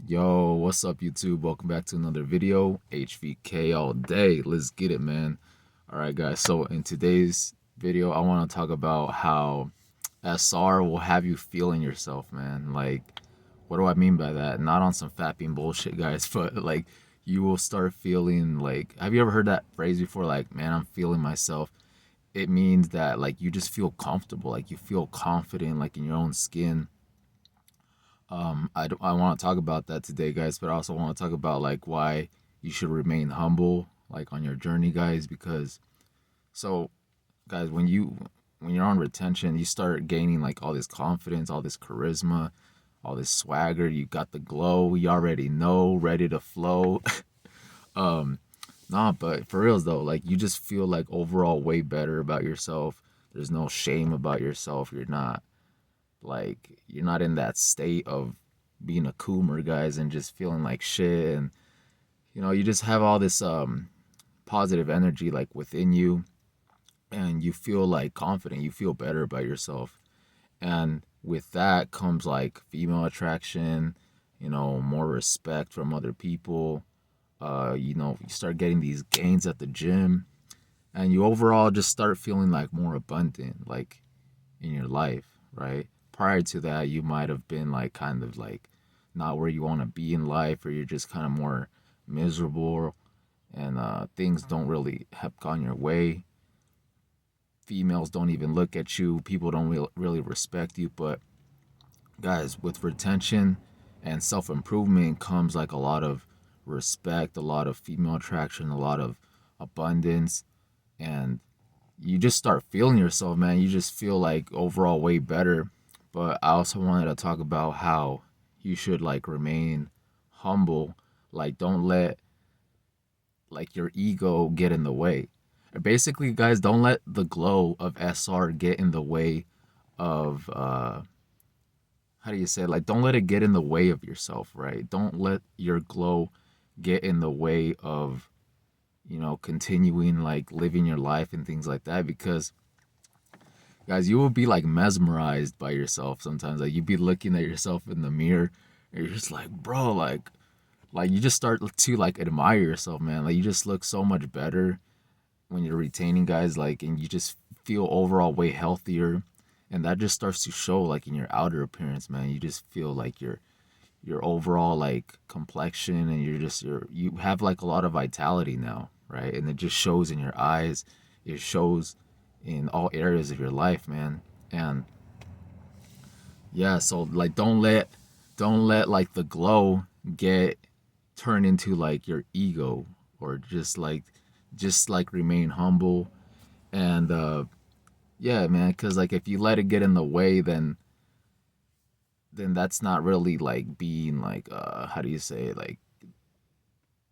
Yo, what's up, YouTube? Welcome back to another video. HVK all day. Let's get it, man. All right, guys. So, in today's video, I want to talk about how SR will have you feeling yourself, man. Like, what do I mean by that? Not on some fapping bullshit, guys, but like, you will start feeling like, have you ever heard that phrase before? Like, man, I'm feeling myself. It means that, like, you just feel comfortable, like, you feel confident, like, in your own skin. I want to talk about that today, guys, but I also want to talk about like why you should remain humble, like on your journey, guys, because so, guys, when you're on retention, you start gaining like all this confidence, all this charisma, all this swagger. You got the glow. You already know, ready to flow. um, nah, but for reals though, like you just feel like overall way better about yourself. There's no shame about yourself. You're not in that state of being a coomer, guys, and just feeling like shit. And you just have all this positive energy like within you, and you feel like confident. You feel better about yourself, and with that comes like female attraction. More respect from other people. You start getting these gains at the gym, and you overall just start feeling like more abundant, like in your life, right? Prior to that, you might have been like kind of like not where you want to be in life, or you're just kind of more miserable, and things don't really have gone your way. Females don't even look at you. People don't really respect you. But guys, with retention and self improvement comes like a lot of respect, a lot of female attraction, a lot of abundance, and you just start feeling yourself, man. You just feel like overall way better. But I also wanted to talk about how you should like remain humble. Like don't let like your ego get in the way. Basically, guys, don't let the glow of SR get in the way of how do you say it? Like don't let it get in the way of yourself, right? Don't let your glow get in the way of continuing like living your life and things like that, because guys, you will be like mesmerized by yourself sometimes. Like you'd be looking at yourself in the mirror and you're just like, bro, like you just start to like admire yourself, man. Like you just look so much better when you're retaining, guys, like, and you just feel overall way healthier, and that just starts to show like in your outer appearance, man. You just feel like your overall like complexion, and you have like a lot of vitality now, right? And it just shows in your eyes. It shows in all areas of your life, man. And yeah, so like don't let like the glow get turned into like your ego, or just like remain humble. And yeah, man, cuz like if you let it get in the way, then that's not really like being like how do you say it?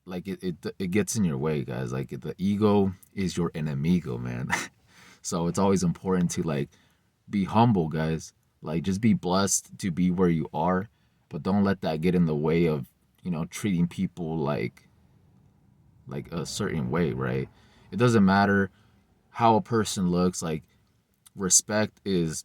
Like it gets in your way, guys. Like the ego is your enemigo, man. So it's always important to like be humble, guys. Like just be blessed to be where you are, but don't let that get in the way of treating people like a certain way, right? It doesn't matter how a person looks. Like respect is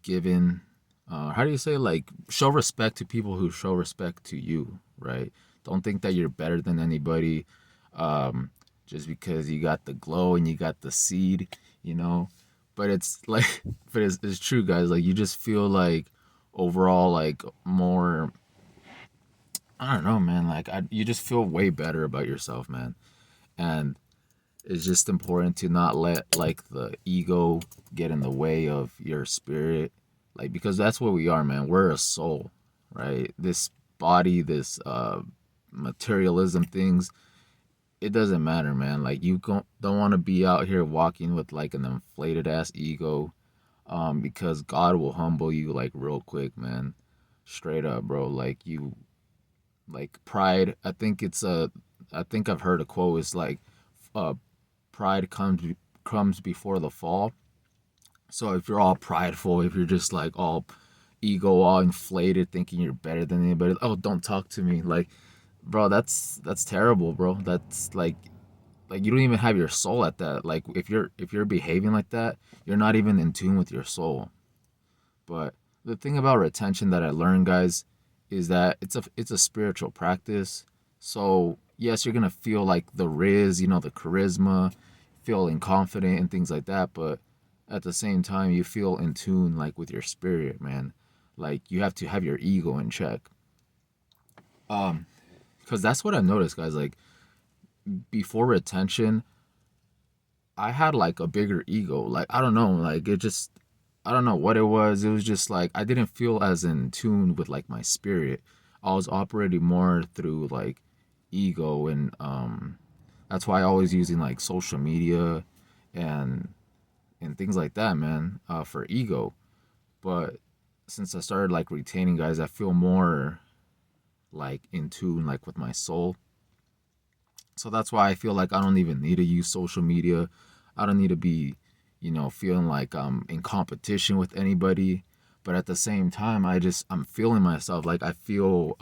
given. How do you say, like, show respect to people who show respect to you, right? Don't think that you're better than anybody, um, just because you got the glow and you got the seed, you know. But it's like, but it's true, guys. Like you just feel like overall like more. I don't know, man. You just feel way better about yourself, man. And it's just important to not let like the ego get in the way of your spirit, like because that's what we are, man. We're a soul, right? This body, this materialism things, it doesn't matter, man. Like don't want to be out here walking with like an inflated ass ego, because God will humble you like real quick, man. Straight up, bro. Like pride, I think I've heard a quote is like uh pride comes before the fall. So if you're all prideful, if you're just like all ego, all inflated, thinking you're better than anybody, oh, don't talk to me, like, bro, that's terrible, bro. That's like you don't even have your soul at that. Like if you're behaving like that, you're not even in tune with your soul. But the thing about retention that I learned, guys, is that it's a spiritual practice. So yes, you're gonna feel like the riz, the charisma, feeling confident and things like that, but at the same time you feel in tune like with your spirit, man. Like you have to have your ego in check. Because that's what I noticed, guys. Like before retention, I had like a bigger ego. Like I don't know, like it just I don't know what it was. It was just like I didn't feel as in tune with like my spirit. I was operating more through like ego and that's why I always using like social media and things like that, man, for ego. But since I started like retaining, guys, I feel more like in tune like with my soul. So that's why I feel like I don't even need to use social media. I don't need to be, feeling like I'm in competition with anybody. But at the same time, I'm feeling myself. Like I feel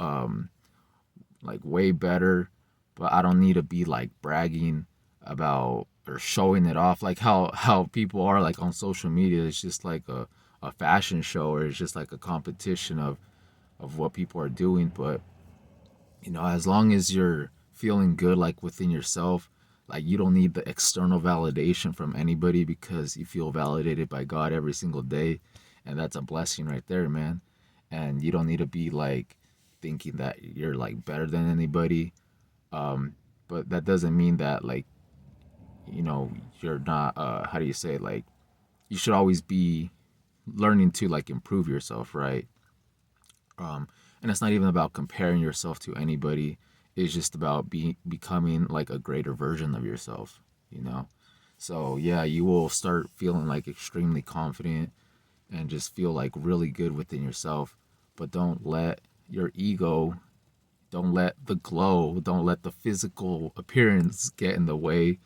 like way better, but I don't need to be like bragging about or showing it off like how people are like on social media. It's just like a fashion show, or it's just like a competition of what people are doing. But as long as you're feeling good like within yourself, like you don't need the external validation from anybody, because you feel validated by God every single day, and that's a blessing right there, man. And you don't need to be like thinking that you're like better than anybody. But that doesn't mean that like you know you're not how do you say it? Like you should always be learning to like improve yourself, right? And it's not even about comparing yourself to anybody. It's just about becoming like a greater version of yourself, you know. So yeah, you will start feeling like extremely confident and just feel like really good within yourself. But don't let your ego, don't let the glow, don't let the physical appearance get in the way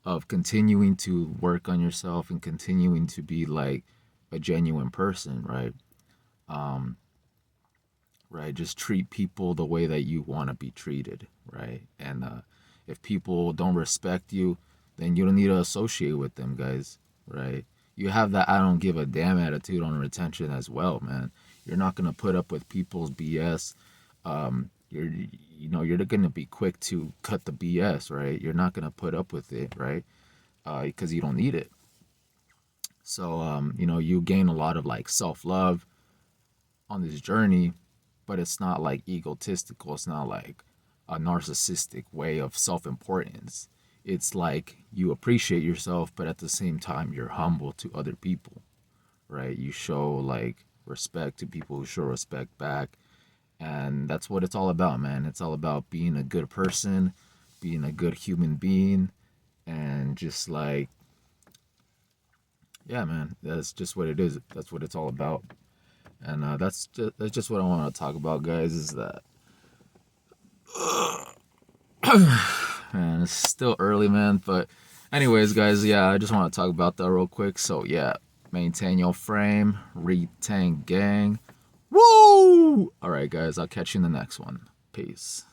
of continuing to work on yourself and continuing to be like a genuine person, right? Right? Just treat people the way that you want to be treated, right? And if people don't respect you, then you don't need to associate with them, guys, right? You have that I don't give a damn attitude on retention as well, man. You're not gonna put up with people's BS. You're gonna be quick to cut the BS, right? You're not gonna put up with it, right? Because you don't need it. So you gain a lot of like self love on this journey, but it's not like egotistical. It's not like a narcissistic way of self importance. It's like you appreciate yourself, but at the same time, you're humble to other people, right? You show like respect to people who show respect back. And that's what it's all about, man. It's all about being a good person, being a good human being, and just like, yeah, man, that's just what it is. That's what it's all about. And that's just what I want to talk about, guys. Is that man, it's still early, man. But anyways, guys, yeah, I just want to talk about that real quick. So yeah, maintain your frame, retain gang. Woo! All right, guys, I'll catch you in the next one. Peace.